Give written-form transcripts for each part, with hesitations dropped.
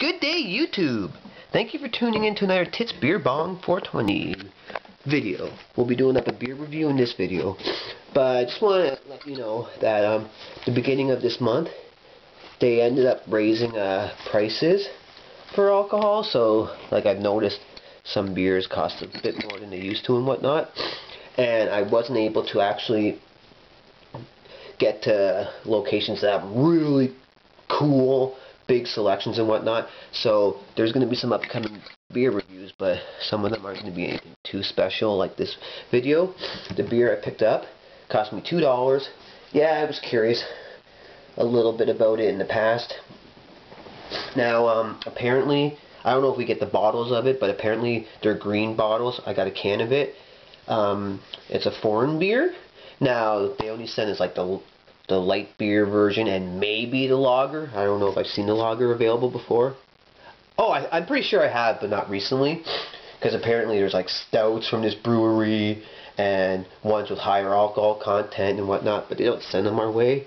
Good day, YouTube! Thank you for tuning in to another Tits Beer Bong 420 video. We'll be doing up a beer review in this video. But I just want to let you know that the beginning of this month, they ended up raising prices for alcohol. So, like, I've noticed some beers cost a bit more than they used to and whatnot. And I wasn't able to actually get to locations that have really cool big selections and whatnot, so there's going to be some upcoming beer reviews, but some of them aren't going to be anything too special like this video. The beer I picked up cost me $2. Yeah, I was curious a little bit about it in the past. Now, apparently, I don't know if we get the bottles of it, but apparently they're green bottles. I got a can of it. It's a foreign beer. Now, they only send us like the light beer version and maybe the lager. I don't know if I've seen the lager available before. Oh, I'm pretty sure I have, but not recently. Because apparently there's like stouts from this brewery and ones with higher alcohol content and whatnot, but they don't send them our way.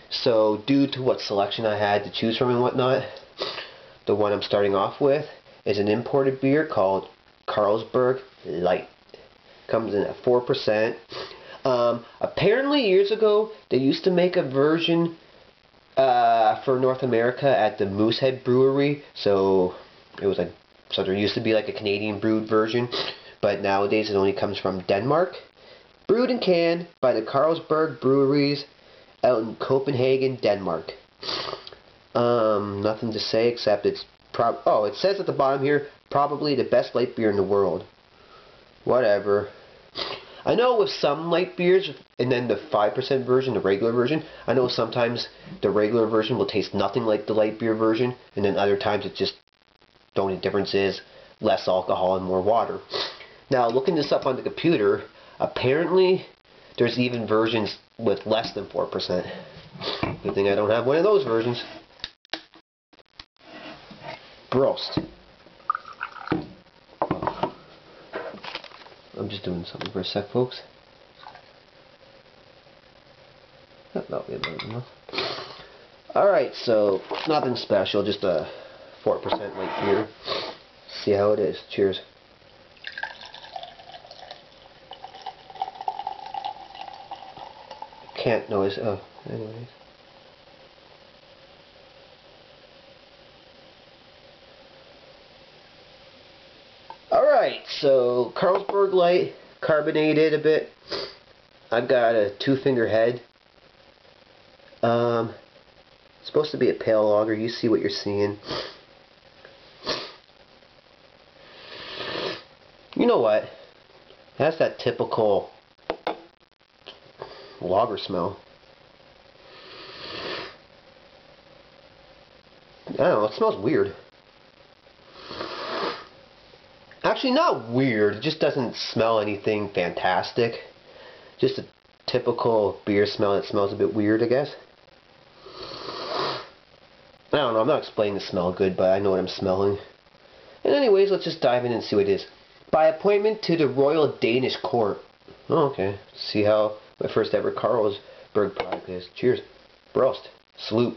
So due to what selection I had to choose from and whatnot, the one I'm starting off with is an imported beer called Carlsberg Lite. Comes in at 4%. Apparently years ago they used to make a version for North America at the Moosehead Brewery, so it was like, so there used to be like a Canadian brewed version, but nowadays it only comes from Denmark. Brewed and canned by the Carlsberg Breweries out in Copenhagen, Denmark. Nothing to say except it's oh, it says at the bottom here, probably the best light beer in the world. Whatever. I know with some light beers, and then the 5% version, the regular version, I know sometimes the regular version will taste nothing like the light beer version, and then other times it's just, the only difference is less alcohol and more water. Now, looking this up on the computer, apparently there's even versions with less than 4%. Good thing I don't have one of those versions. Prost. I'm just doing something for a sec, folks. That'll be about enough. Alright, so nothing special, just a 4% light beer. See how it is. Cheers. Can't notice. Oh, anyways. Alright, so Carlsberg Lite, carbonated a bit. I've got a 2-finger head. It's supposed to be a pale lager. You see what you're seeing. You know what? It has that typical lager smell. I don't know, it smells weird. Actually, not weird, it just doesn't smell anything fantastic. Just a typical beer smell that smells a bit weird, I guess. I don't know, I'm not explaining the smell good, but I know what I'm smelling. And anyways, let's just dive in and see what it is. By appointment to the Royal Danish Court. Oh, okay. See how my first ever Carlsberg product is. Cheers. Prost. Salute.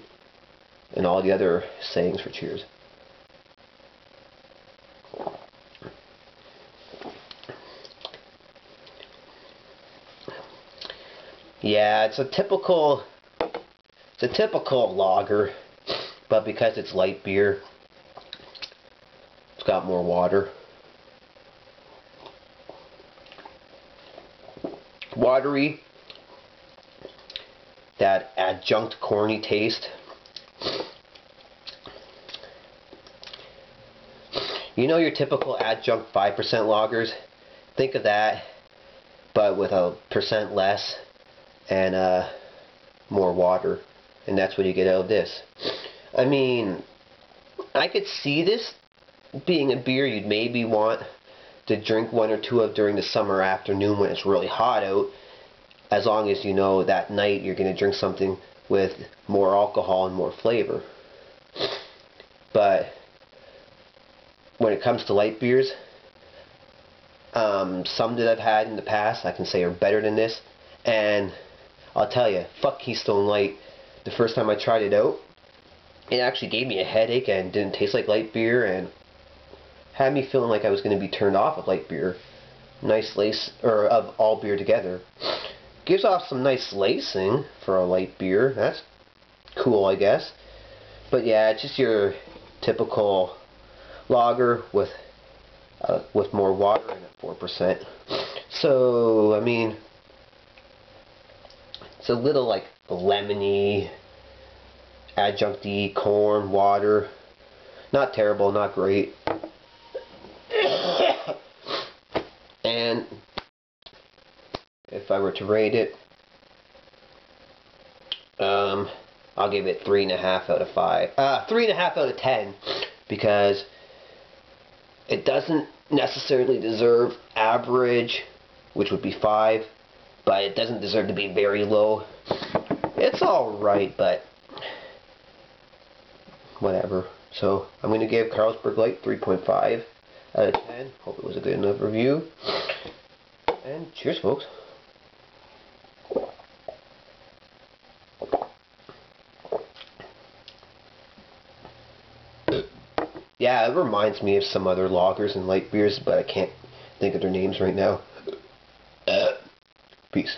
And all the other sayings for cheers. Yeah, it's a typical lager, but because it's light beer, it's got more water. Watery, that adjunct corny taste. You know your typical adjunct 5% lagers? Think of that, but with a percent less and more water, and that's what you get out of this. I mean, I could see this being a beer you'd maybe want to drink one or two of during the summer afternoon when it's really hot out, as long as you know that night you're going to drink something with more alcohol and more flavor. But when it comes to light beers, some that I've had in the past I can say are better than this, and I'll tell you, fuck Keystone Light. The first time I tried it out, it actually gave me a headache and didn't taste like light beer and had me feeling like I was going to be turned off of light beer. Nice lace, or of all beer together. Gives off some nice lacing for a light beer. That's cool, I guess. But yeah, it's just your typical lager with more water in it, 4%. So, I mean, it's a little like lemony, adjuncty, corn, water. Not terrible, not great. And if I were to rate it, I'll give it 3.5 out of 5. 3.5 out of 10, because it doesn't necessarily deserve average, which would be 5, but it doesn't deserve to be very low. It's alright, but whatever. So I'm going to give Carlsberg Lite 3.5 out of 10. Hope it was a good enough review. And cheers, folks. Yeah, it reminds me of some other lagers and light beers, but I can't think of their names right now. Peace.